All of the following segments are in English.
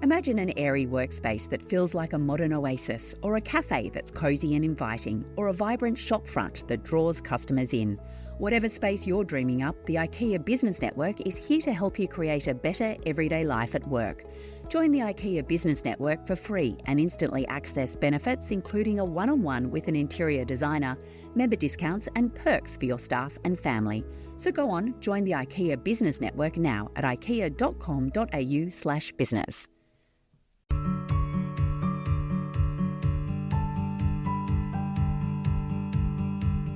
Imagine an airy workspace that feels like a modern oasis, or a cafe that's cosy and inviting, or a vibrant shopfront that draws customers in. Whatever space you're dreaming up, the IKEA Business Network is here to help you create a better everyday life at work. Join the IKEA Business Network for free and instantly access benefits including a one-on-one with an interior designer, member discounts and perks for your staff and family. So go on, join the IKEA Business Network now at ikea.com.au/business.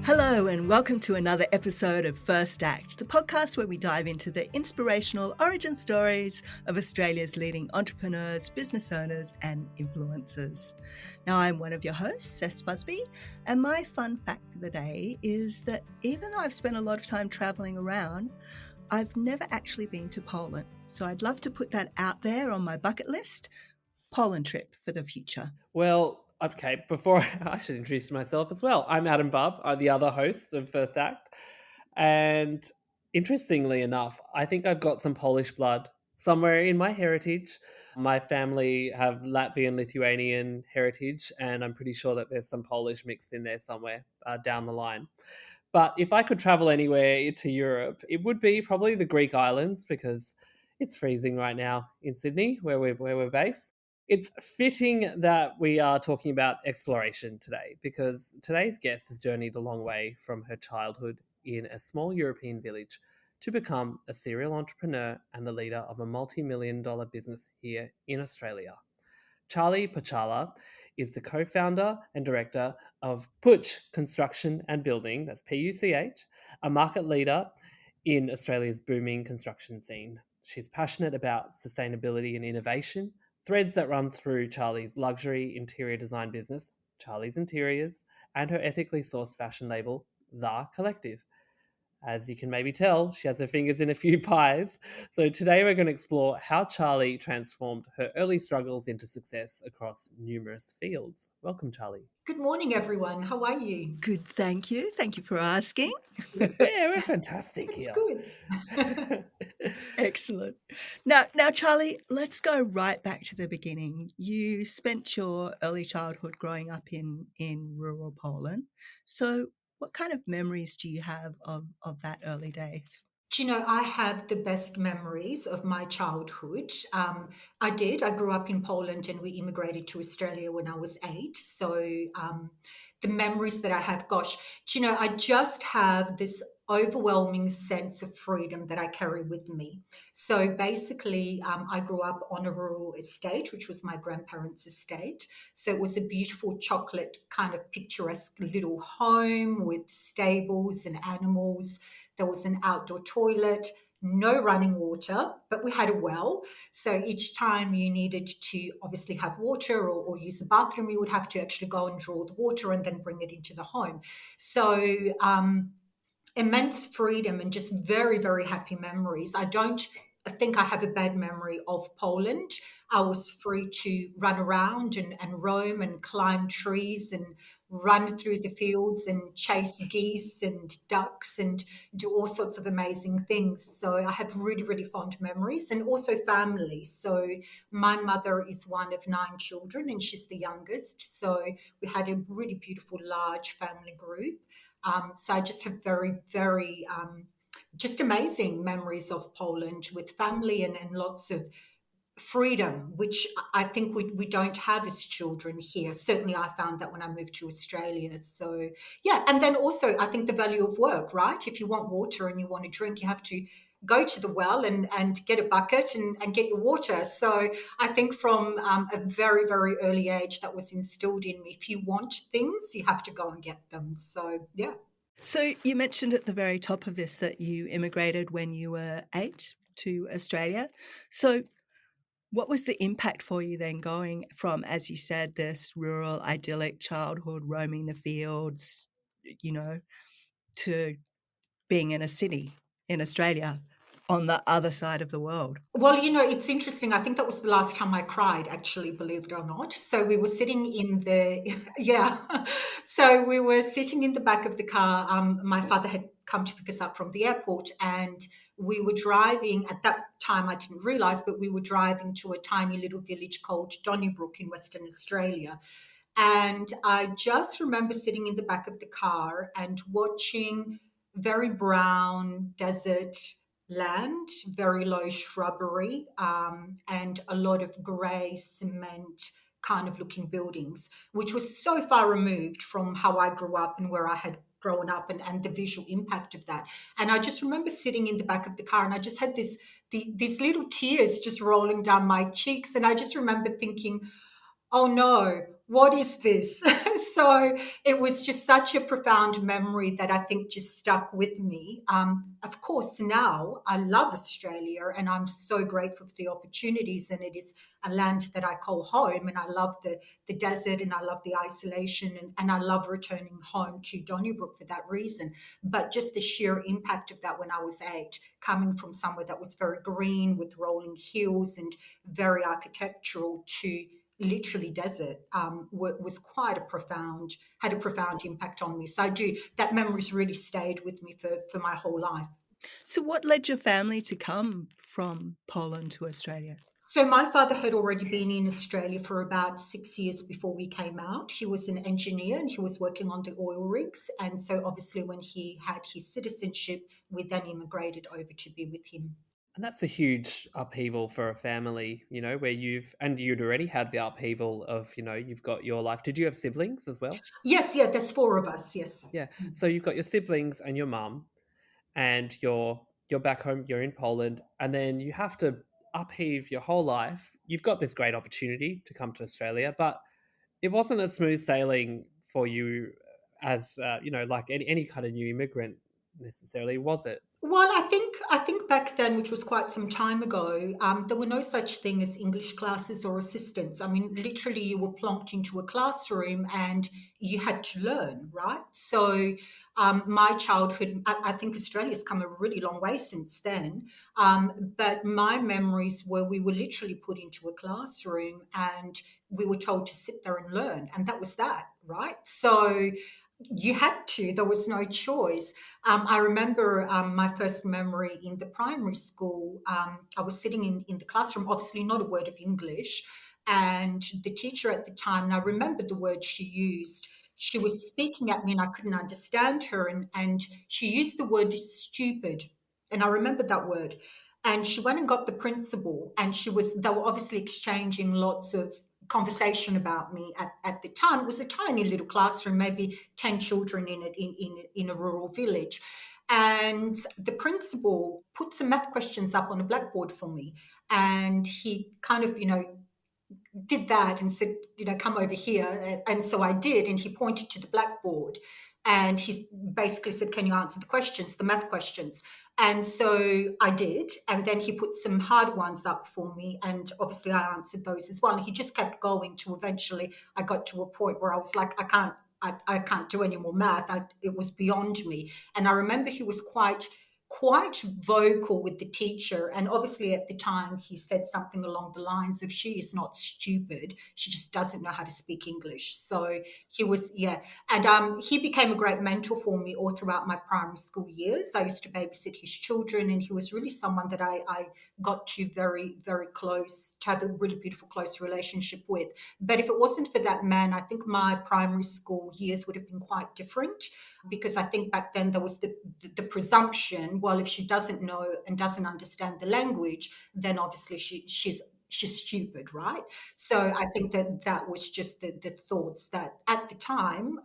Hello and welcome to another episode of First Act, the podcast where we dive into the inspirational origin stories of Australia's leading entrepreneurs, business owners and influencers. Now I'm one of your hosts, Seth Busby, and my fun fact for the day is that even though I've spent a lot of time travelling around, I've never actually been to Poland. So I'd love to put that out there on my bucket list, Poland trip for the future. Well, okay, before I should introduce myself as well. I'm Adam Bubb. I'm the other host of First Act. And interestingly enough, I think I've got some Polish blood somewhere in my heritage. My family have Latvian, Lithuanian heritage, and I'm pretty sure that there's some Polish mixed in there somewhere down the line. But if I could travel anywhere to Europe, it would be probably the Greek islands because it's freezing right now in Sydney, where we're based. It's fitting that we are talking about exploration today because today's guest has journeyed a long way from her childhood in a small European village to become a serial entrepreneur and the leader of a multi-million-dollar business here in Australia. Charlie Puchala is the co-founder and director of Puch Construction and Building, that's PUCH, a market leader in Australia's booming construction scene. She's passionate about sustainability and innovation, threads that run through Charlie's luxury interior design business, Charlie's Interiors, and her ethically sourced fashion label, Czar Collective. As you can maybe tell, she has her fingers in a few pies. So today we're going to explore how Charlie transformed her early struggles into success across numerous fields. Welcome, Charlie. Good morning, everyone. How are you? Good, thank you. Thank you for asking. Yeah, we're fantastic That's here. good. Excellent. Now, Charlie, let's go right back to the beginning. You spent your early childhood growing up in rural Poland. So what kind of memories do you have of that early days? Do you know, I have the best memories of my childhood. I grew up in Poland and we immigrated to Australia when I was 8. So the memories that I have, gosh, do you know, I just have this overwhelming sense of freedom that I carry with me. So basically, I grew up on a rural estate, which was my grandparents' estate. So it was a beautiful chocolate kind of picturesque little home with stables and animals. There was an outdoor toilet, no running water, but we had a well. So each time you needed to obviously have water or use the bathroom, you would have to actually go and draw the water and then bring it into the home. So immense freedom and just very, very happy memories. I think I have a bad memory of Poland. I was free to run around and roam and climb trees and run through the fields and chase geese and ducks and do all sorts of amazing things. So I have really, really fond memories, and also family. So my mother is one of 9 children and she's the youngest. So we had a really beautiful, large family group. So I just have very, very just amazing memories of Poland with family and lots of freedom, which I think we don't have as children here. Certainly I found that when I moved to Australia. So yeah, and then also I think the value of work, right? If you want water and you want to drink, you have to go to the well and get a bucket and get your water. So I think from a very, very early age that was instilled in me. If you want things, you have to go and get them. So yeah. So you mentioned at the very top of this that you immigrated when you were 8 to Australia. So what was the impact for you then going from, as you said, this rural, idyllic childhood, roaming the fields, to being in a city in Australia on the other side of the world? Well, it's interesting. I think that was the last time I cried, actually, believe it or not. So we were sitting in the, yeah. So we were sitting in the back of the car. My father had come to pick us up from the airport and we were driving at that time. I didn't realize, but we were driving to a tiny little village called Donnybrook in Western Australia. And I just remember sitting in the back of the car and watching very brown desert land, very low shrubbery, and a lot of grey cement kind of looking buildings, which was so far removed from how I grew up and where I had grown up, and the visual impact of that. And I just remember sitting in the back of the car and I just had these little tears just rolling down my cheeks. And I just remember thinking, oh no, what is this? So it was just such a profound memory that I think just stuck with me. Of course, now I love Australia and I'm so grateful for the opportunities, and it is a land that I call home. And I love the desert and I love the isolation, and I love returning home to Donnybrook for that reason. But just the sheer impact of that when I was 8, coming from somewhere that was very green with rolling hills and very architectural to literally desert, was quite had a profound impact on me. So that memory's really stayed with me for my whole life. So, what led your family to come from Poland to Australia? So my father had already been in Australia for about 6 years before we came out. He was an engineer and he was working on the oil rigs. And so obviously when he had his citizenship, we then immigrated over to be with him. And that's a huge upheaval for a family, where you'd already had the upheaval of, you've got your life. Did you have siblings as well? Yes, yeah, there's 4 of us, yes. Yeah. So you've got your siblings and your mum, and you're back home, you're in Poland, and then you have to upheave your whole life. You've got this great opportunity to come to Australia, but it wasn't a smooth sailing for you as, like any kind of new immigrant necessarily, was it? Well, I think back then, which was quite some time ago, there were no such thing as English classes or assistants. I mean, literally, you were plonked into a classroom and you had to learn, right? So, my childhood, I think Australia's come a really long way since then. But my memories were we were literally put into a classroom and we were told to sit there and learn, and that was that, right? So you had to, there was no choice. I remember my first memory in the primary school. I was sitting in the classroom, obviously not a word of English, and the teacher at the time, and I remember the word she used, she was speaking at me and I couldn't understand her, and she used the word stupid, and I remember that word. And she went and got the principal, and they were obviously exchanging lots of conversation about me at the time. It was a tiny little classroom, maybe 10 children in it, in a rural village. And the principal put some math questions up on a blackboard for me. And he kind of, did that and said, come over here. And so I did. And he pointed to the blackboard and he basically said, can you answer the questions, the math questions? And so I did. And then he put some hard ones up for me. And obviously I answered those as well. And he just kept going till eventually I got to a point where I was like, I can't do any more math. It was beyond me. And I remember he was quite vocal with the teacher, and obviously at the time he said something along the lines of, she is not stupid, she just doesn't know how to speak English. So he was, yeah. And he became a great mentor for me all throughout my primary school years. I used to babysit his children, and he was really someone that I got to very, very close, to have a really beautiful close relationship with. But if it wasn't for that man, I think my primary school years would have been quite different, because I think back then there was the presumption, well, if she doesn't know and doesn't understand the language, then obviously she's stupid, right? So I think that was just the thoughts that at the time,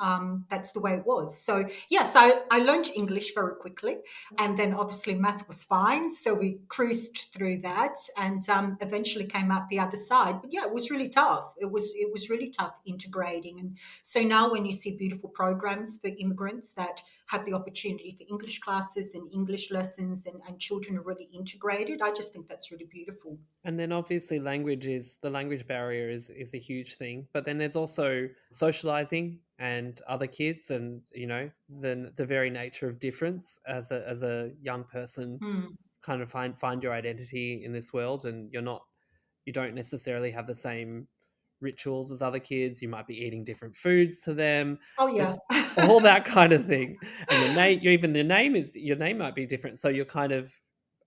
that's the way it was. So yeah, so I learned English very quickly, and then obviously math was fine, so we cruised through that, and eventually came out the other side. But yeah, it was really tough. It was really tough integrating. And so now when you see beautiful programs for immigrants that have the opportunity for English classes and English lessons, and children are really integrated, I just think that's really beautiful. And then obviously the language barrier is a huge thing, but then there's also socializing and other kids, and the very nature of difference as a young person, kind of find your identity in this world, and you don't necessarily have the same rituals as other kids. You might be eating different foods to them. Oh yeah. There's all that kind of thing. And your name might be different, so you're kind of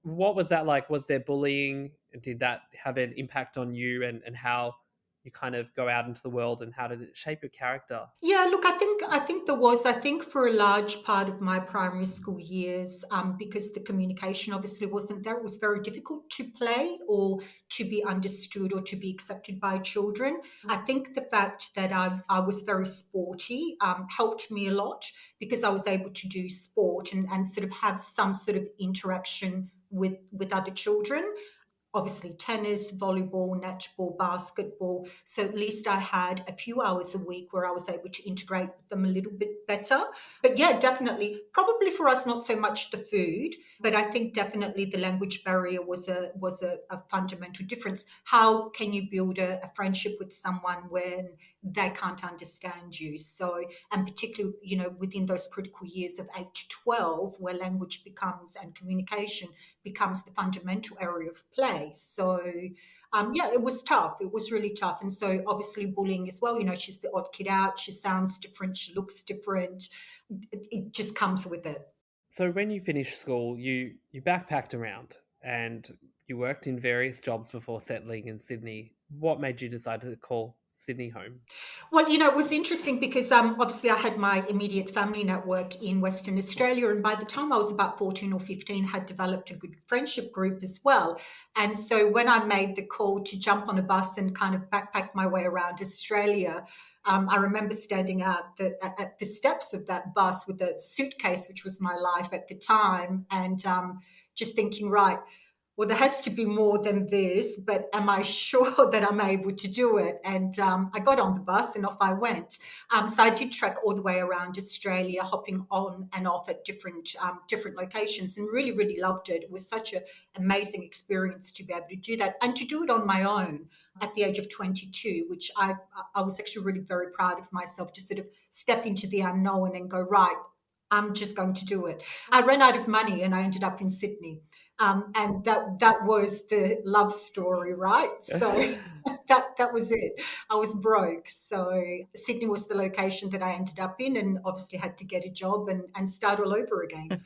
What was that like? Was there bullying? Did that have an impact on you and how you kind of go out into the world, and how did it shape your character? Yeah, look, I think there was. I think for a large part of my primary school years, because the communication obviously wasn't there, it was very difficult to play or to be understood or to be accepted by children. I think the fact that I was very sporty helped me a lot because I was able to do sport and sort of have some sort of interaction with other children, obviously tennis, volleyball, netball, basketball. So at least I had a few hours a week where I was able to integrate with them a little bit better. But yeah, definitely, probably for us, not so much the food, but I think definitely the language barrier was a fundamental difference. How can you build a friendship with someone when they can't understand you? So, and particularly, within those critical years of 8 to 12, where language becomes and communication becomes the fundamental area of play. So, yeah, it was tough. It was really tough. And so, obviously, bullying as well. She's the odd kid out. She sounds different. She looks different. It just comes with it. So when you finished school, you backpacked around and you worked in various jobs before settling in Sydney. What made you decide to call Sydney home? Well, it was interesting because obviously I had my immediate family network in Western Australia, and by the time I was about 14 or 15, had developed a good friendship group as well. And so when I made the call to jump on a bus and kind of backpack my way around Australia, I remember standing at the steps of that bus with a suitcase, which was my life at the time, and just thinking, right, well, there has to be more than this, but am I sure that I'm able to do it? And I got on the bus and off I went. So I did trek all the way around Australia, hopping on and off at different locations, and really, really loved it. It was such an amazing experience to be able to do that and to do it on my own at the age of 22, which I was actually really very proud of myself to sort of step into the unknown and go, right, I'm just going to do it. I ran out of money and I ended up in Sydney. And that was the love story, right? So that was it. I was broke. So Sydney was the location that I ended up in, and obviously had to get a job and start all over again.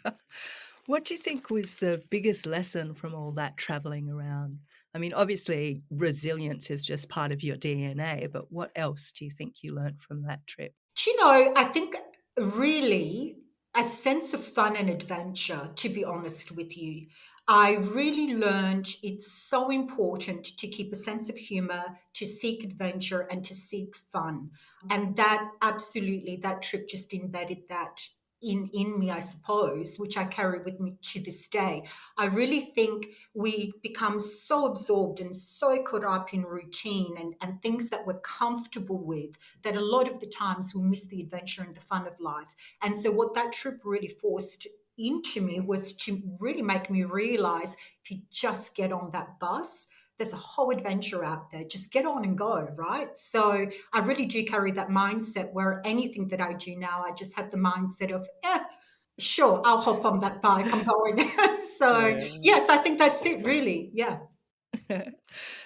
What do you think was the biggest lesson from all that traveling around? I mean, obviously, resilience is just part of your DNA, but what else do you think you learned from that trip? Do I think really a sense of fun and adventure, to be honest with you. I really learned it's so important to keep a sense of humor, to seek adventure, and to seek fun. And that absolutely, that trip just embedded that in me, I suppose, which I carry with me to this day. I really think we become so absorbed and so caught up in routine and things that we're comfortable with that a lot of the times we miss the adventure and the fun of life. And so, what that trip really forced into me was to really make me realize if you just get on that bus, there's a whole adventure out there. Just get on and go, right? So I really do carry that mindset where anything that I do now, I just have the mindset of, sure, I'll hop on that bike. I'm going. So Yeah. yes, I think that's it, really. Yeah.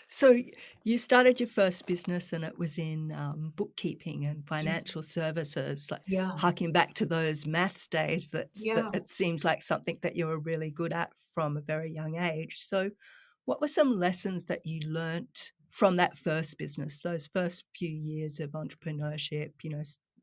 So you started your first business and it was in bookkeeping and Yes. financial services, like Yeah. harking back to those maths days that Yeah. it seems like something that you were really good at from a very young age. So what were some lessons that you learnt from that first business, those first few years of entrepreneurship,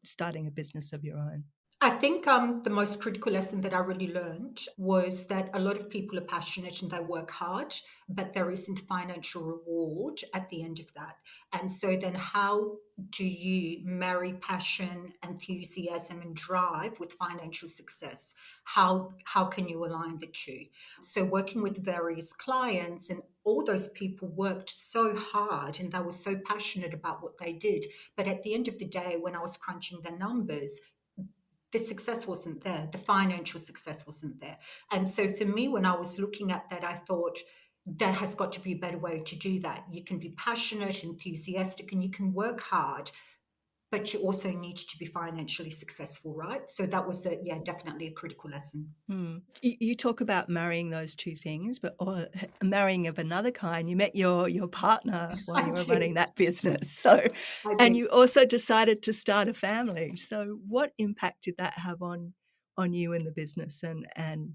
starting a business of your own? I think the most critical lesson that I really learned was that a lot of people are passionate and they work hard, but there isn't financial reward at the end of that. And so then how do you marry passion, enthusiasm, and drive with financial success? How can you align the two? So working with various clients, and all those people worked so hard and they were so passionate about what they did. But at the end of the day, when I was crunching the numbers, the success wasn't there. The financial success wasn't there. And so for me, when I was looking at that, I thought there has got to be a better way to do that. You can be passionate, enthusiastic, and you can work hard, but you also need to be financially successful, right? So that was definitely a critical lesson. You talk about marrying those two things, but marrying of another kind. You met your partner while I you were did. running that business. So, I and did. you also decided to start a family. So what impact did that have on you and the business, and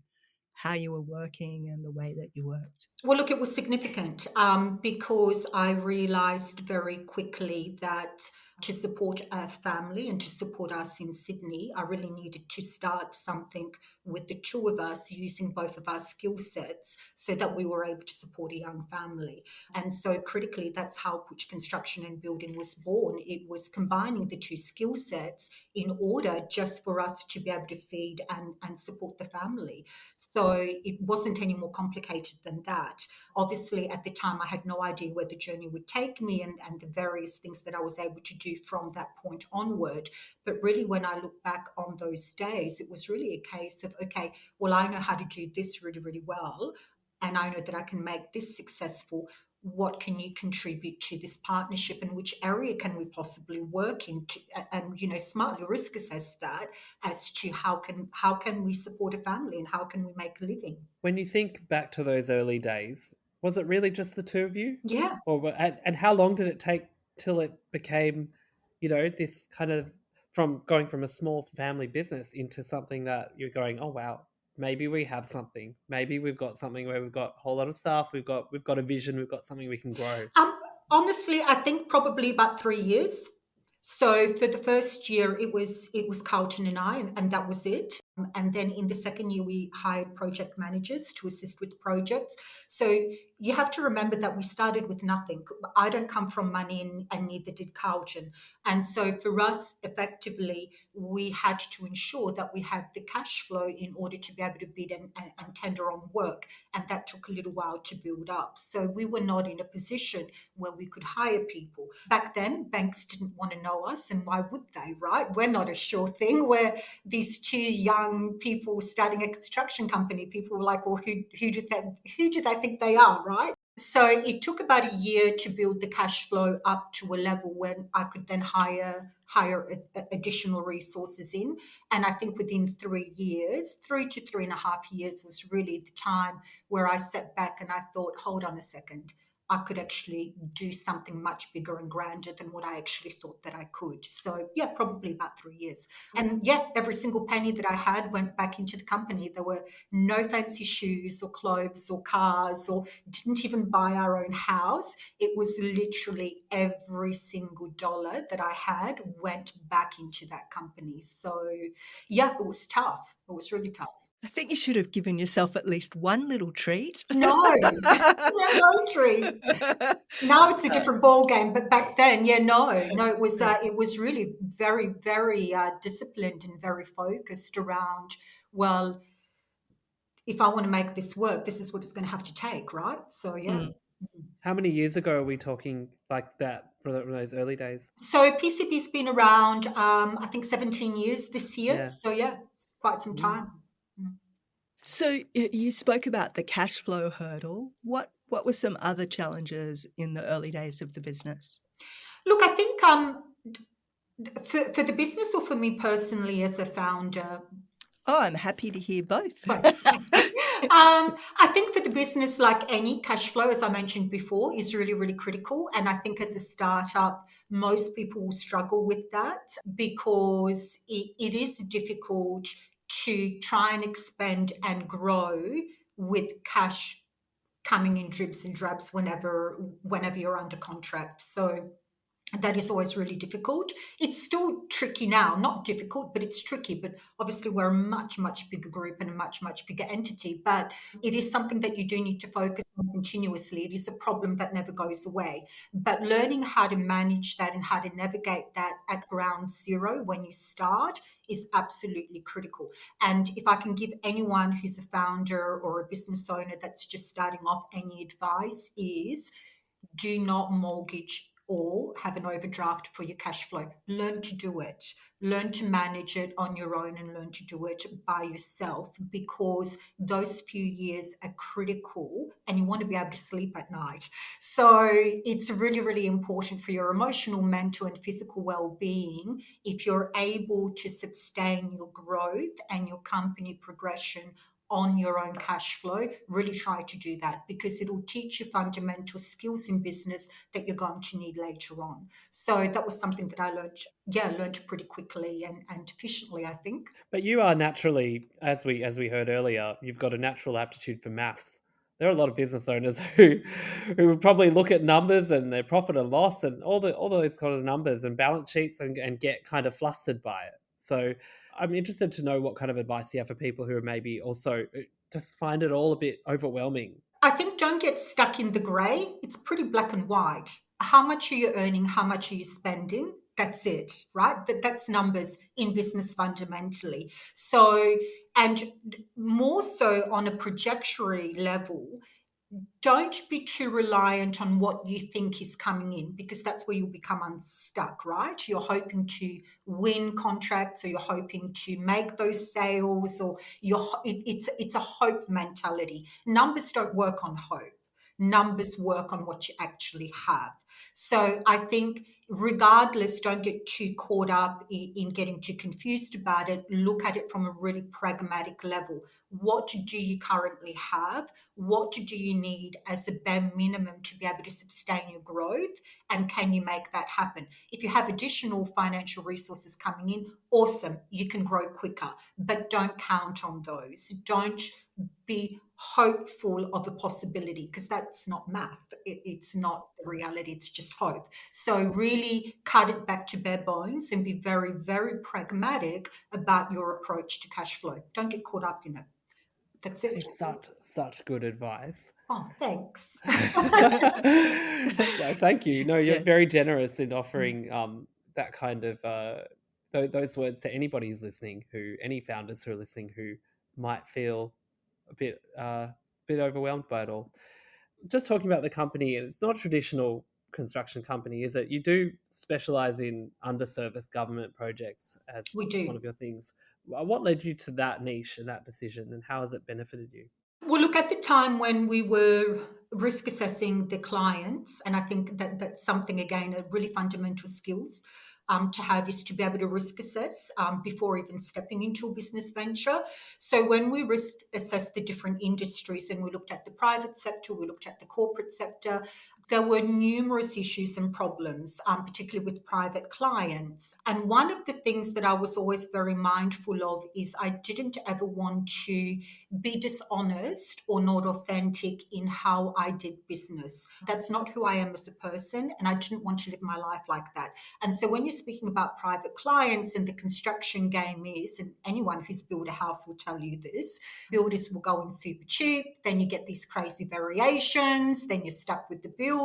how you were working and the way that you worked? Well, look, it was significant because I realised very quickly that to support our family and to support us in Sydney, I really needed to start something with the two of us using both of our skill sets so that we were able to support a young family. And so critically, that's how Puch Construction and Building was born. It was combining the two skill sets in order just for us to be able to feed and support the family. So it wasn't any more complicated than that. Obviously, at the time, I had no idea where the journey would take me and the various things that I was able to do from that point onward. But really, when I look back on those days, it was really a case of, okay, well, I know how to do this really, really well. And I know that I can make this successful. What can you contribute to this partnership, and which area can we possibly work into, and smartly risk assess that as to how can we support a family and how can we make a living. When you think back to those early days, was it really just the two of you? Yeah. And how long did it take till it became, this kind of from going from a small family business into something that you're going, oh wow, maybe we have something. Maybe we've got something where we've got a whole lot of stuff. We've got a vision. We've got something we can grow. Honestly, I think probably about 3 years. So for the first year, it was Carlton and I, and that was it. And then in the second year, we hired project managers to assist with projects. So you have to remember that we started with nothing. I don't come from money, and neither did Carlton. And so for us, effectively, we had to ensure that we had the cash flow in order to be able to bid and tender on work. And that took a little while to build up. So we were not in a position where we could hire people. Back then, banks didn't want to know us, and why would they, right? We're not a sure thing. We're these two young people starting a construction company. People were like, well, who do they think they are, right? So it took about a year to build the cash flow up to a level when I could then hire additional resources in. And I think within 3 years, 3 to 3.5 years was really the time where I sat back and I thought, hold on a second, I could actually do something much bigger and grander than what I actually thought that I could. So yeah, probably about 3 years. And yeah, every single penny that I had went back into the company. There were no fancy shoes or clothes or cars, or didn't even buy our own house. It was literally every single dollar that I had went back into that company. So yeah, it was tough. It was really tough. I think you should have given yourself at least one little treat. No, no treats. Now it's a different ball game, but back then, no, it was really very, very disciplined and very focused around. Well, if I want to make this work, this is what it's going to have to take, right? So yeah. Mm. How many years ago are we talking like that for those early days? So PCB's been around, I think 17 years this year. Yeah. So yeah, it's quite some time. So you spoke about the cash flow hurdle. What were some other challenges in the early days of the business? Look, I think for the business or for me personally as a founder. Oh, I'm happy to hear both. I think for the business, like any, cash flow, as I mentioned before, is really, really critical. And I think as a startup, most people will struggle with that because it is difficult to try and expand and grow with cash coming in dribs and drabs whenever you're under contract. So that is always really difficult. It's still tricky now, not difficult, but it's tricky. But obviously we're a much, much bigger group and a much, much bigger entity. But it is something that you do need to focus on continuously. It is a problem that never goes away. But learning how to manage that and how to navigate that at ground zero when you start is absolutely critical. And if I can give anyone who's a founder or a business owner that's just starting off any advice, is do not mortgage or have an overdraft for your cash flow. Learn to do it. Learn to manage it on your own and learn to do it by yourself, because those few years are critical and you want to be able to sleep at night. So it's really, really important for your emotional, mental and physical well-being if you're able to sustain your growth and your company progression on your own cash flow, really try to do that, because it'll teach you fundamental skills in business that you're going to need later on. So that was something that I learned pretty quickly and efficiently, I think. But you are naturally, as we heard earlier, you've got a natural aptitude for maths. There are a lot of business owners who would probably look at numbers and their profit and loss and all those kind of numbers and balance sheets and get kind of flustered by it. So I'm interested to know what kind of advice you have for people who are maybe also just find it all a bit overwhelming. I think don't get stuck in the grey. It's pretty black and white. How much are you earning? How much are you spending? That's it, right? That's numbers in business fundamentally. So, and more so on a trajectory level, don't be too reliant on what you think is coming in, because that's where you'll become unstuck, right? You're hoping to win contracts, or you're hoping to make those sales, or it's a hope mentality. Numbers don't work on hope. Numbers work on what you actually have. So I think regardless, don't get too caught up in getting too confused about it. Look at it from a really pragmatic level. What do you currently have? What do you need as a bare minimum to be able to sustain your growth? And can you make that happen? If you have additional financial resources coming in, awesome, you can grow quicker, but don't count on those. Don't be hopeful of a possibility, because that's not math. It's not the reality, it's just hope. So really cut it back to bare bones and be very, very pragmatic about your approach to cash flow. Don't get caught up in it. That's it. Such good advice. Oh, thanks. No, thank you. No, you're Yeah. very generous in offering that kind of those words to anybody who's listening, any founders who are listening who might feel a bit overwhelmed by it all. Just talking about the company, and it's not a traditional construction company, is it? You do specialize in underserviced government projects as We one do. of your things. What led you to that niche and that decision, and how has it benefited you? Well, look, at the time when we were risk assessing the clients, and I think that that's something, again, a really fundamental skills to have, is to be able to risk assess before even stepping into a business venture. So when we risk assessed the different industries, and we looked at the private sector, we looked at the corporate sector, there were numerous issues and problems, particularly with private clients. And one of the things that I was always very mindful of is I didn't ever want to be dishonest or not authentic in how I did business. That's not who I am as a person, and I didn't want to live my life like that. And so when you're speaking about private clients, and the construction game is, and anyone who's built a house will tell you this, builders will go in super cheap, then you get these crazy variations, then you're stuck with the builder.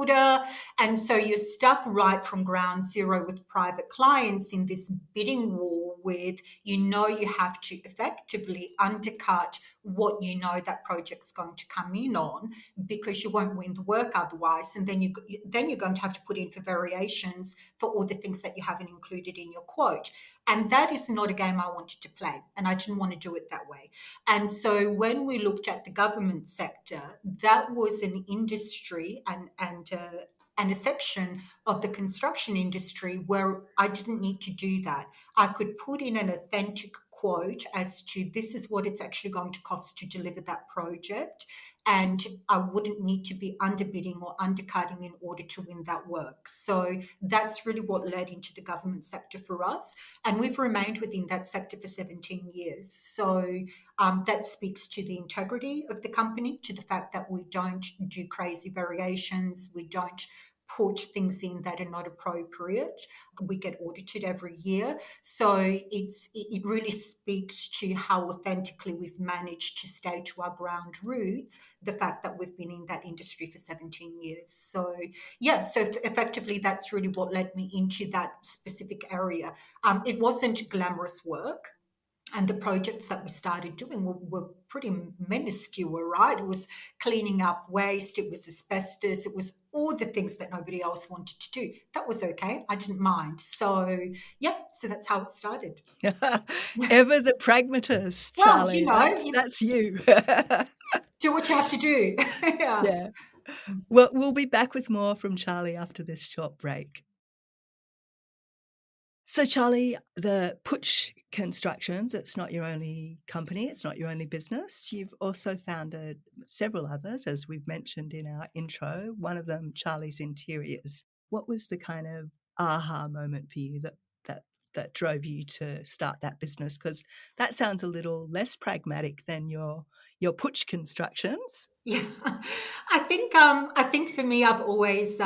And so you're stuck right from ground zero with private clients in this bidding war with, you have to effectively undercut what that project's going to come in on, because you won't win the work otherwise. And then you're going to have to put in for variations for all the things that you haven't included in your quote. And that is not a game I wanted to play, and I didn't want to do it that way. And so when we looked at the government sector, that was an industry and a section of the construction industry where I didn't need to do that. I could put in an authentic quote as to, this is what it's actually going to cost to deliver that project, and I wouldn't need to be underbidding or undercutting in order to win that work. So that's really what led into the government sector for us, and we've remained within that sector for 17 years. So that speaks to the integrity of the company, to the fact that we don't do crazy variations, we don't put things in that are not appropriate. We get audited every year. So it really speaks to how authentically we've managed to stay to our ground roots, the fact that we've been in that industry for 17 years. So effectively that's really what led me into that specific area. It wasn't glamorous work. And the projects that we started doing were pretty minuscule, right? It was cleaning up waste, it was asbestos, it was all the things that nobody else wanted to do. That was okay. I didn't mind. So that's how it started. Ever the pragmatist, Well, Charlie. That's you. Do what you have to do. Yeah. Well, we'll be back with more from Charlie after this short break. So, Charlie, the Constructions, it's not your only company, it's not your only business. You've also founded several others, as we've mentioned in our intro, one of them, Charlie's Interiors. What was the kind of aha moment for you that drove you to start that business? Because that sounds a little less pragmatic than your Putch Constructions. Yeah, I think for me, I've always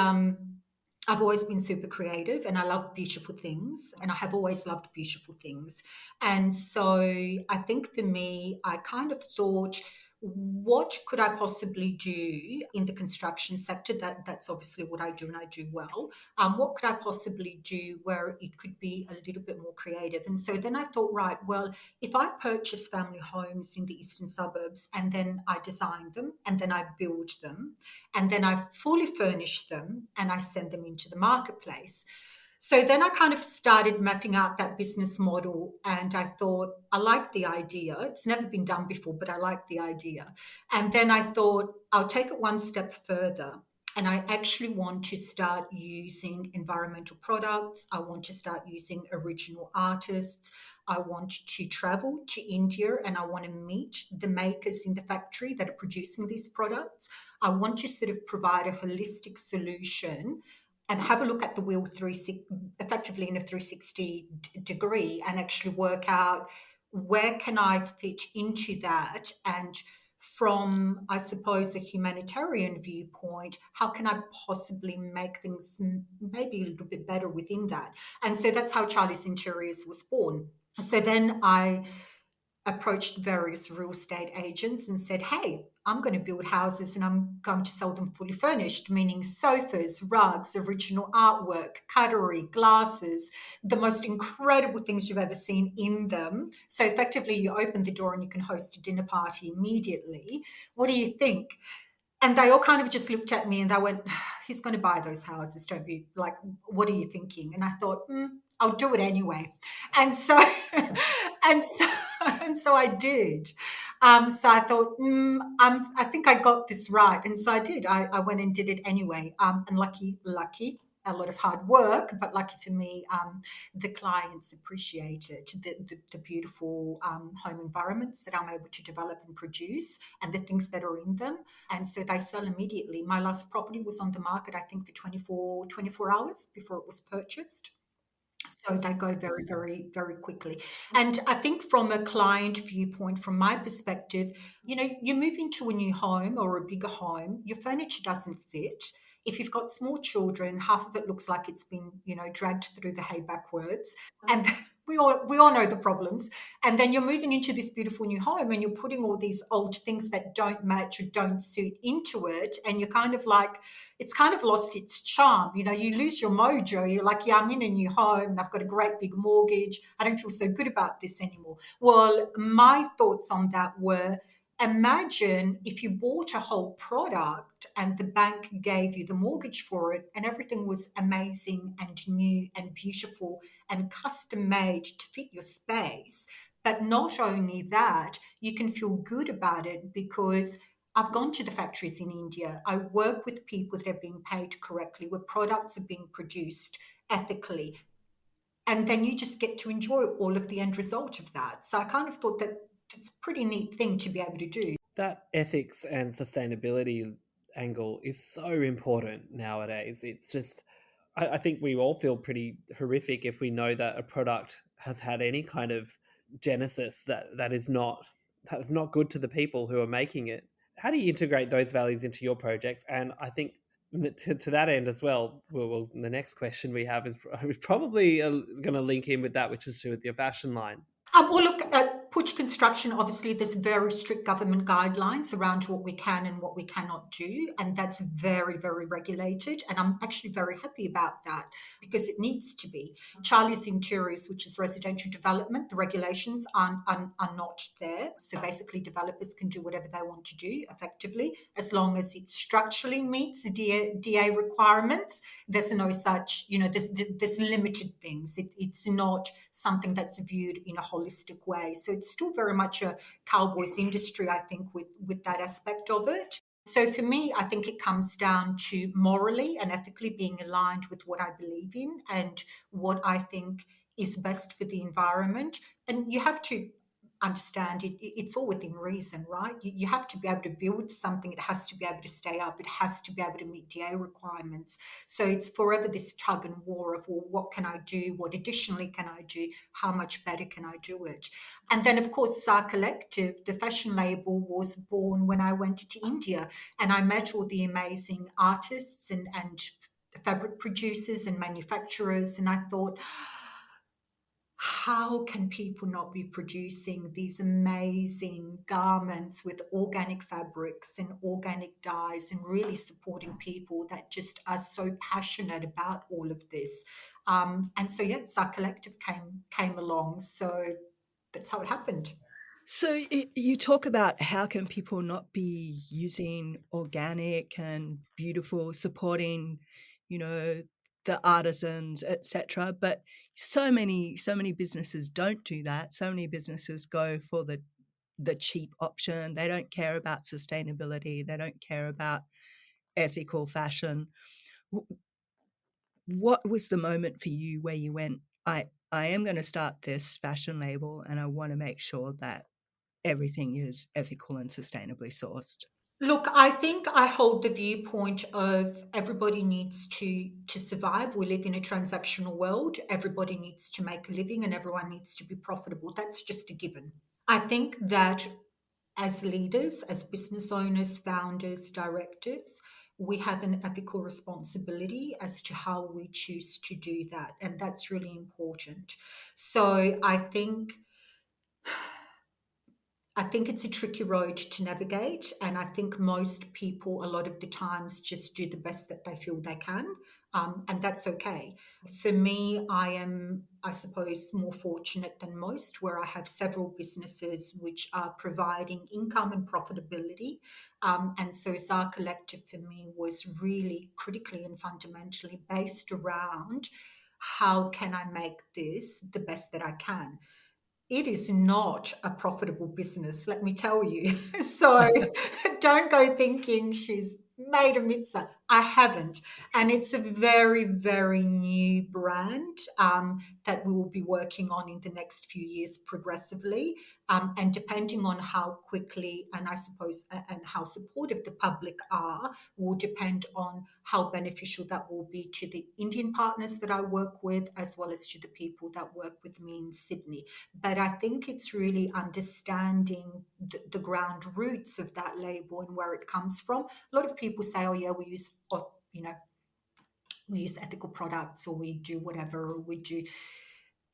been super creative, and I love beautiful things, and I have always loved beautiful things. And so I think for me, I kind of thought, what could I possibly do in the construction sector? That's obviously what I do, and I do well. What could I possibly do where it could be a little bit more creative? And so then I thought, right, well, if I purchase family homes in the eastern suburbs and then I design them and then I build them and then I fully furnish them and I send them into the marketplace. So then I kind of started mapping out that business model, and I thought, I like the idea. It's never been done before, but I like the idea. And then I thought, I'll take it one step further. And I actually want to start using environmental products. I want to start using original artists. I want to travel to India and I want to meet the makers in the factory that are producing these products. I want to sort of provide a holistic solution and have a look at the wheel 360, effectively in a 360 degree, and actually work out where can I fit into that. And from, I suppose, a humanitarian viewpoint, how can I possibly make things maybe a little bit better within that? And so that's how Charlie's Interiors was born. So then I approached various real estate agents and said, hey, I'm going to build houses and I'm going to sell them fully furnished, meaning sofas, rugs, original artwork, cutlery, glasses, the most incredible things you've ever seen in them. So effectively, you open the door and you can host a dinner party immediately. What do you think? And they all kind of just looked at me and they went, who's going to buy those houses? Don't be like, what are you thinking? And I thought, I'll do it anyway. And so, and so, and so I did. So I thought, I think I got this right. And so I did. I went and did it anyway. And lucky, a lot of hard work, but lucky for me, the clients appreciated the beautiful home environments that I'm able to develop and produce and the things that are in them. And so they sell immediately. My last property was on the market, I think, for 24 hours before it was purchased. So they go very, very, very quickly. And I think from a client viewpoint, from my perspective, you move into a new home or a bigger home, your furniture doesn't fit. If you've got small children, half of it looks like it's been, dragged through the hay backwards. And we all know the problems. And then you're moving into this beautiful new home and you're putting all these old things that don't match or don't suit into it. And you're kind of like, it's kind of lost its charm. You lose your mojo. You're like, yeah, I'm in a new home and I've got a great big mortgage. I don't feel so good about this anymore. Well, my thoughts on that were, imagine if you bought a whole product and the bank gave you the mortgage for it and everything was amazing and new and beautiful and custom made to fit your space. But not only that, you can feel good about it because I've gone to the factories in India. I work with people that are being paid correctly, where products are being produced ethically. And then you just get to enjoy all of the end result of that. So I kind of thought that it's a pretty neat thing to be able to do. That ethics and sustainability angle is so important nowadays. It's just, I think we all feel pretty horrific if we know that a product has had any kind of genesis that is not good to the people who are making it. How do you integrate those values into your projects? And I think to that end as well, the next question we have is probably going to link in with that, which is to do with your fashion line. Well, look, at Puch Construction, obviously, there's very strict government guidelines around what we can and what we cannot do. And that's very, very regulated. And I'm actually very happy about that because it needs to be. Charlie's Interiors, which is residential development, the regulations are not there. So basically, developers can do whatever they want to do effectively, as long as it structurally meets the DA requirements. There's no such, there's limited things. It's not something that's viewed in a holistic way. So it's still very much a cowboys industry, I think, with that aspect of it. So for me, I think it comes down to morally and ethically being aligned with what I believe in and what I think is best for the environment. And you have to understand it's all within reason, right? You have to be able to build something. It has to be able to stay up. It has to be able to meet DA requirements. So it's forever this tug and war of, well, what can I do? What additionally can I do? How much better can I do it? And then, of course, Sar Collective, the fashion label, was born when I went to India, and I met all the amazing artists and fabric producers and manufacturers. And I thought, how can people not be producing these amazing garments with organic fabrics and organic dyes, and really supporting people that just are so passionate about all of this? And so, yes, our collective came along. So that's how it happened. So you talk about how can people not be using organic and beautiful, supporting, you know, the artisans, etc. But so many businesses don't do that. So many businesses go for the cheap option. They don't care about sustainability. They don't care about ethical fashion. What was the moment for you where you went, I am going to start this fashion label and I want to make sure that everything is ethical and sustainably sourced? Look, I think I hold the viewpoint of everybody needs to survive. We live in a transactional world. Everybody needs to make a living and everyone needs to be profitable. That's just a given. I think that as leaders, as business owners, founders, directors, we have an ethical responsibility as to how we choose to do that. And that's really important. So I think it's a tricky road to navigate, and I think most people, a lot of the times, just do the best that they feel they can, and that's okay. For me, I am, I suppose, more fortunate than most, where I have several businesses which are providing income and profitability, and so Zar Collective for me was really critically and fundamentally based around how can I make this the best that I can. It is not a profitable business, let me tell you. So don't go thinking she's made a mitzvah. I haven't. And it's a very, very new brand that we will be working on in the next few years progressively. And depending on how quickly and I suppose and how supportive the public are, will depend on how beneficial that will be to the Indian partners that I work with, as well as to the people that work with me in Sydney. But I think it's really understanding the ground roots of that label and where it comes from. A lot of people say, oh, yeah, we use, or, we use ethical products, or we do whatever, or we do.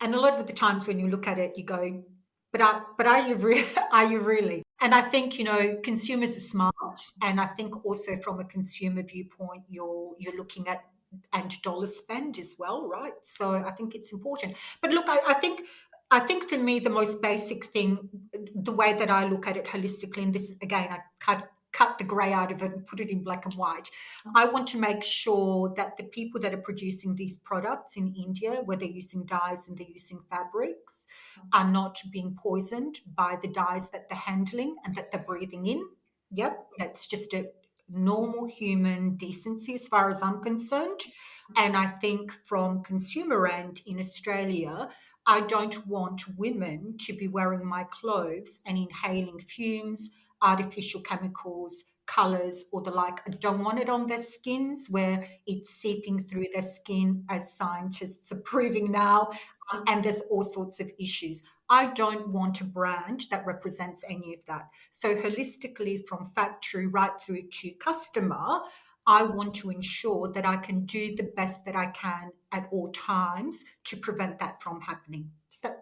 And a lot of the times when you look at it, you go, but are you really? Are you really? And I think, consumers are smart. And I think also from a consumer viewpoint, you're looking at and dollar spend as well, right? So I think it's important. But look, I think for me, the most basic thing, the way that I look at it holistically, and this again, I cut the grey out of it and put it in black and white. I want to make sure that the people that are producing these products in India, where they're using dyes and they're using fabrics, are not being poisoned by the dyes that they're handling and that they're breathing in. Yep, that's just a normal human decency as far as I'm concerned. And I think from consumer end in Australia, I don't want women to be wearing my clothes and inhaling fumes, artificial chemicals, colors, or the like. I don't want it on their skins where it's seeping through their skin, as scientists are proving now, and there's all sorts of issues. I don't want a brand that represents any of that. So, holistically, from factory right through to customer, I want to ensure that I can do the best that I can at all times to prevent that from happening. So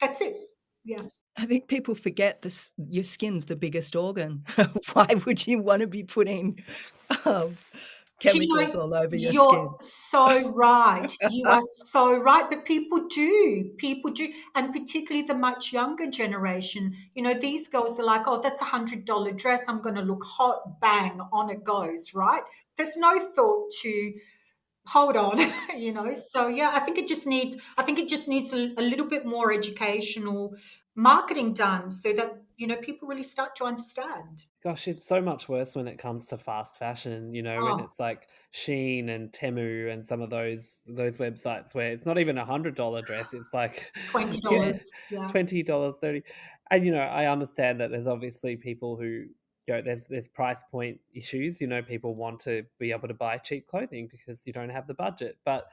that's it. Yeah. I think people forget this. Your skin's the biggest organ. Why would you want to be putting um, Do you chemicals know, all over your you're skin? so right. You are so right. But people do. People do. And particularly the much younger generation. These girls are like, oh, that's $100 dress. I'm going to look hot. Bang, on it goes, right? There's no thought to hold on, So yeah, I think it just needs a little bit more educational marketing done so that, people really start to understand. Gosh, it's so much worse when it comes to fast fashion, when Oh, it's like Shein and Temu and some of those websites where it's not even $100 dress, it's like yeah, $20. Yeah. $20, 30. And I understand that there's obviously people who there's price point issues, people want to be able to buy cheap clothing because you don't have the budget. But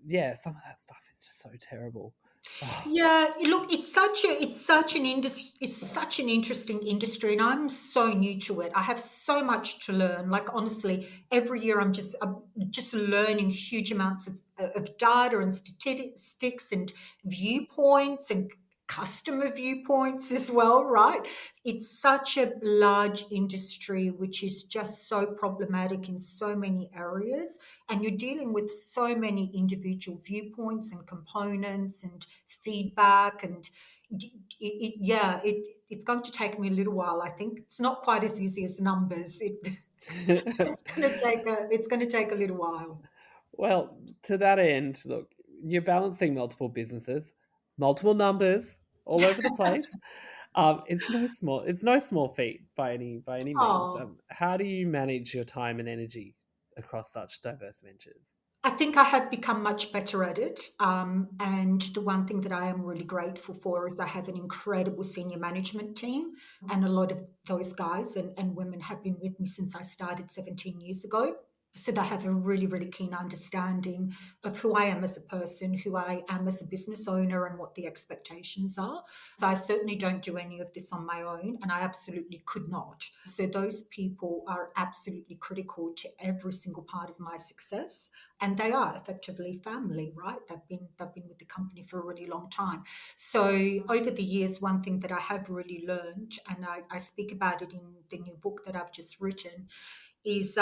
yeah, some of that stuff is just so terrible. Oh, Yeah, look, it's such an interesting industry, and I'm so new to it. I have so much to learn. Like honestly, every year I'm just learning huge amounts of data and statistics and viewpoints and customer viewpoints as well, right? It's such a large industry which is just so problematic in so many areas, and you're dealing with so many individual viewpoints and components and feedback, and yeah, it's going to take me a little while. I think it's not quite as easy as numbers. It's going to take a little while. well, to that end, look, you're balancing multiple businesses, multiple numbers all over the place. It's no small feat by any means. Oh, How do you manage your time and energy across such diverse ventures? I think I have become much better at it. And the one thing that I am really grateful for is I have an incredible senior management team. And a lot of those guys and women have been with me since I started 17 years ago. So they have a really, really keen understanding of who I am as a person, who I am as a business owner, and what the expectations are. So I certainly don't do any of this on my own, and I absolutely could not. So those people are absolutely critical to every single part of my success, and they are effectively family, right? They've been with the company for a really long time. So over the years, one thing that I have really learned, and I speak about it in the new book that I've just written, is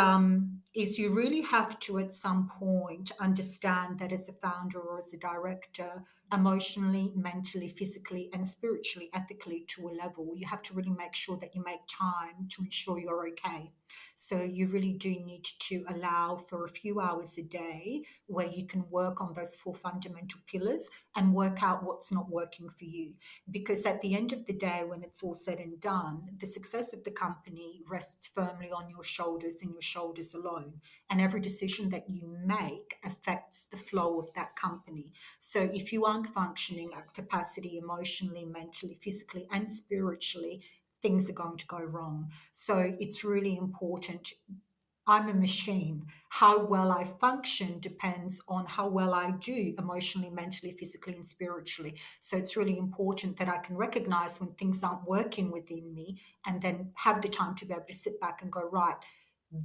you really have to at some point understand that as a founder or as a director, emotionally, mentally, physically, and spiritually, ethically, to a level, you have to really make sure that you make time to ensure you're okay. So you really do need to allow for a few hours a day where you can work on those four fundamental pillars and work out what's not working for you. Because at the end of the day, when it's all said and done, the success of the company rests firmly on your shoulders and your shoulders alone. And every decision that you make affects the flow of that company. So if you aren't functioning at capacity emotionally, mentally, physically, and spiritually, things are going to go wrong. So it's really important. I'm a machine. How well I function depends on how well I do emotionally, mentally, physically, and spiritually. So it's really important that I can recognize when things aren't working within me and then have the time to be able to sit back and go, right,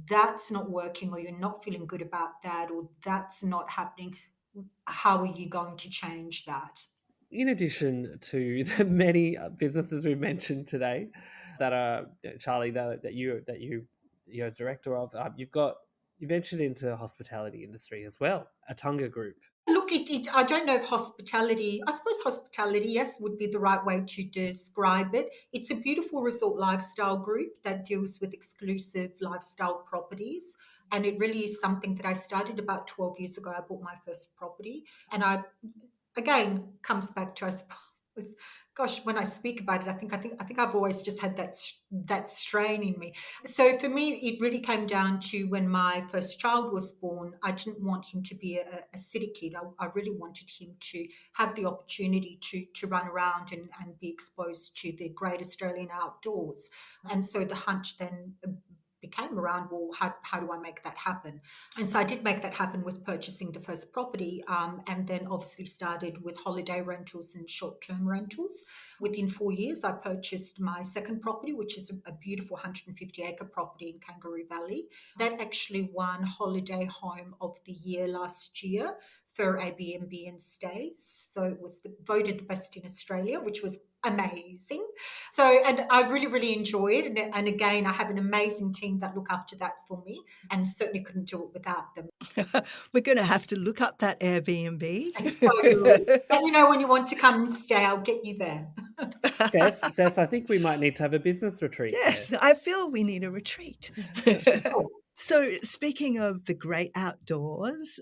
that's not working, or you're not feeling good about that, or that's not happening. How are you going to change that? In addition to the many businesses we've mentioned today, that are Charlie, you're a director of, you ventured into the hospitality industry as well, a Tunga Group. Look, I don't know if hospitality, I suppose hospitality, yes, would be the right way to describe it. It's a beautiful resort lifestyle group that deals with exclusive lifestyle properties. And it really is something that I started about 12 years ago. I bought my first property. And again, comes back to, I suppose, gosh, when I speak about it, I think I've always just had that strain in me. So for me, it really came down to when my first child was born. I didn't want him to be a city kid. I really wanted him to have the opportunity to run around and be exposed to the great Australian outdoors. And so the hunt then became around, well, how do I make that happen? And so I did make that happen with purchasing the first property, and then obviously started with holiday rentals and short-term rentals. Within 4 years, I purchased my second property, which is a beautiful 150-acre property in Kangaroo Valley. That actually won Holiday Home of the Year last year for Airbnb and stays. So it was voted the best in Australia, which was amazing. So, and I really, really enjoyed it. And again, I have an amazing team that look after that for me, and certainly couldn't do it without them. We're going to have to look up that Airbnb. Totally. Let me know when you want to come and stay. I'll get you there. Cess, I think we might need to have a business retreat there. Yes, I feel we need a retreat. Cool. So, speaking of the great outdoors,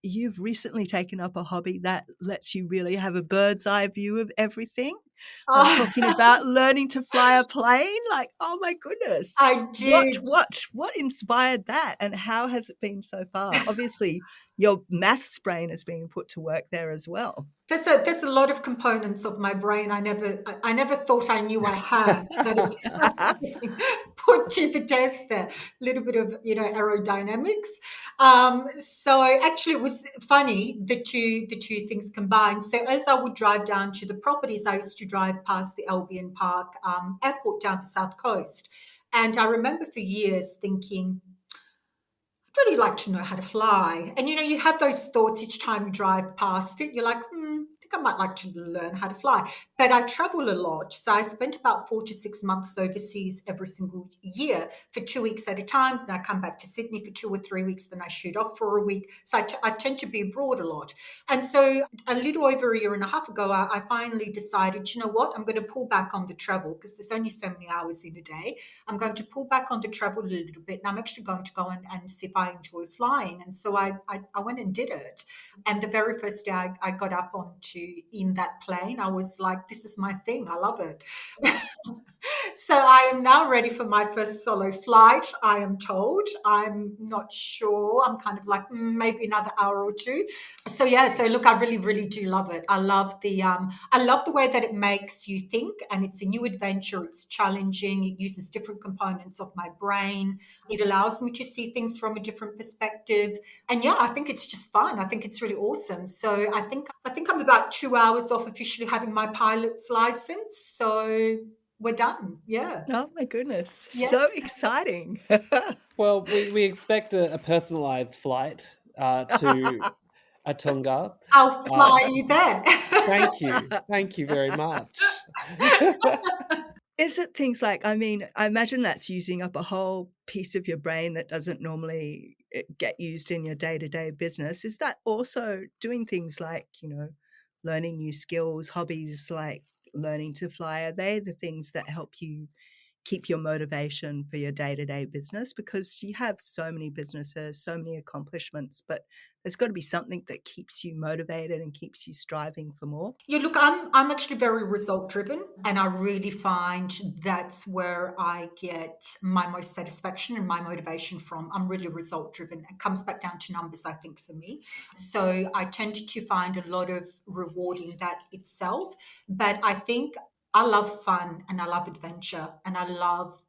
you've recently taken up a hobby that lets you really have a bird's eye view of everything. I'm Oh, talking about learning to fly a plane. Like, oh my goodness. I What did. what what inspired that and how has it been so far? Obviously, your maths brain has been put to work there as well. There's a lot of components of my brain I never thought I knew I had that it put to the test there. A little bit of aerodynamics. So actually, it was funny the two things combined. So as I would drive down to the properties, I used to drive past the Albion Park airport down the south coast, and I remember for years thinking, really like to know how to fly. And you have those thoughts each time you drive past it. You're like, I think I might like to learn how to fly. But I travel a lot. So I spent about 4 to 6 months overseas every single year for 2 weeks at a time. Then I come back to Sydney for 2 or 3 weeks. Then I shoot off for a week. So I tend to be abroad a lot. And so a little over a year and a half ago, I finally decided, you know what, I'm going to pull back on the travel because there's only so many hours in a day. I'm going to pull back on the travel a little bit, and I'm actually going to go and see if I enjoy flying. And so I went and did it. And the very first day I got up onto in that plane, I was like, this is my thing. I love it. So I am now ready for my first solo flight, I am told. I'm not sure. I'm kind of like maybe another hour or two. So yeah, so look, I really, really do love it. I love the way that it makes you think, and it's a new adventure. It's challenging. It uses different components of my brain. It allows me to see things from a different perspective. And yeah, I think it's just fun. I think it's really awesome. So I think I'm about 2 hours off officially having my pilot's license. So we're done. Yeah. Oh my goodness. Yeah. So exciting. Well, we expect a personalized flight to Atunga. I'll Uh, fly you there. thank you very much. Is it things like, I mean, I imagine that's using up a whole piece of your brain that doesn't normally get used in your day-to-day business. Is that also doing things like, learning new skills, hobbies like learning to fly? Are they the things that help you keep your motivation for your day-to-day business? Because you have so many businesses, so many accomplishments, but there's got to be something that keeps you motivated and keeps you striving for more. Yeah, look, I'm actually very result driven, and I really find that's where I get my most satisfaction and my motivation from. I'm really result driven. It comes back down to numbers, I think, for me. So I tend to find a lot of reward in that itself. But I think I love fun and I love adventure and I love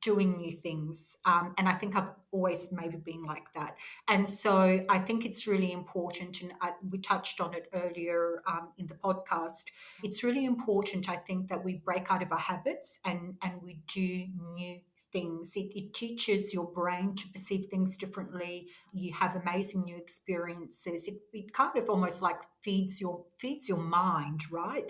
doing new things. And I think I've always maybe been like that. And so I think it's really important, and we touched on it earlier in the podcast. It's really important, I think, that we break out of our habits and we do new things. It teaches your brain to perceive things differently. You have amazing new experiences. It kind of almost like feeds your mind, right?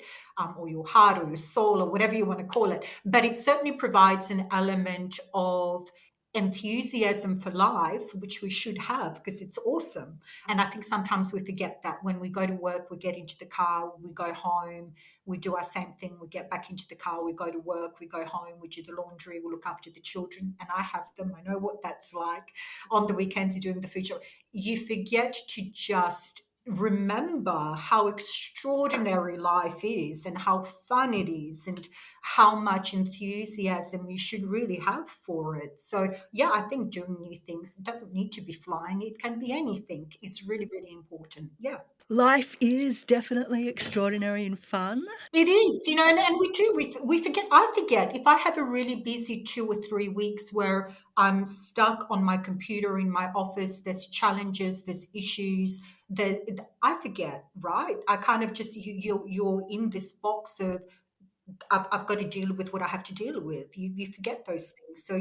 Or your heart or your soul or whatever you want to call it. But it certainly provides an element of enthusiasm for life, which we should have because it's awesome. And I think sometimes we forget that when we go to work, we get into the car, we go home, we do our same thing, we get back into the car, we go to work, we go home, we do the laundry, we look after the children. And I have them, I know what that's like. On the weekends, you're doing the food shop. You forget to just remember how extraordinary life is and how fun it is and how much enthusiasm you should really have for it. So yeah, I think doing new things, it doesn't need to be flying, it can be anything. It's really, really important. Yeah. Life is definitely extraordinary and fun. It is, and we forget. I forget if I have a really busy 2 or 3 weeks where I'm stuck on my computer in my office. There's challenges, there's issues. I forget, right? I kind of just you're in this box of I've got to deal with what I have to deal with. You forget those things. So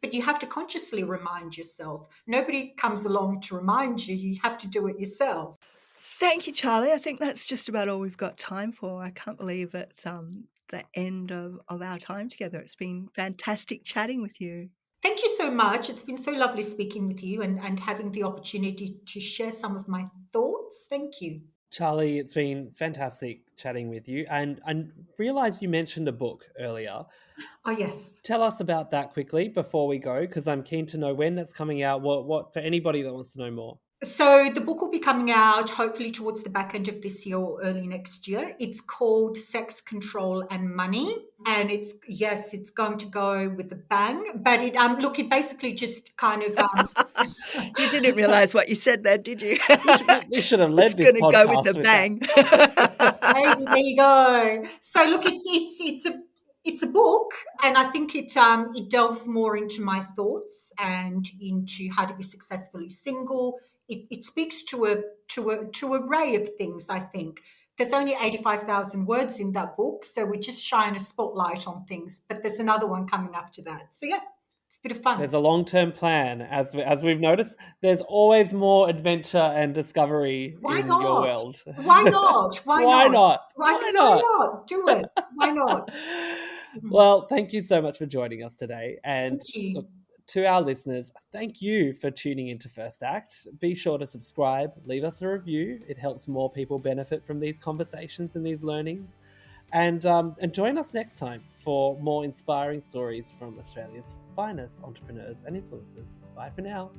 but you have to consciously remind yourself. Nobody comes along to remind you. You have to do it yourself. Thank you, Charlie. I think that's just about all we've got time for. I can't believe it's the end of our time together. It's been fantastic chatting with you. Thank you so much. It's been so lovely speaking with you and having the opportunity to share some of my thoughts. Thank you. Charlie, it's been fantastic chatting with you. And I realised you mentioned a book earlier. Oh, yes. Tell us about that quickly before we go, because I'm keen to know when that's coming out, what for anybody that wants to know more. So the book will be coming out hopefully towards the back end of this year or early next year. It's called Sex, Control and Money. And it's going to go with a bang. But it basically just kind of You didn't realise what you said there, did you? We should have led It's this going to podcast go with a with bang. Maybe, there you go. So look, it's a book, and I think it delves more into my thoughts and into how to be successfully single. It speaks to a array of things. I think there's only 85,000 words in that book, so we just shine a spotlight on things. But there's another one coming after that. So yeah, it's a bit of fun. There's a long-term plan, as we've noticed. There's always more adventure and discovery Why in not? your world. Why not? Why Why not? not? Why not? not? Do it. Why not? Well, thank you so much for joining us today. And Thank you. look, to our listeners, thank you for tuning into First Act. Be sure to subscribe, leave us a review. It helps more people benefit from these conversations and these learnings. And join us next time for more inspiring stories from Australia's finest entrepreneurs and influencers. Bye for now.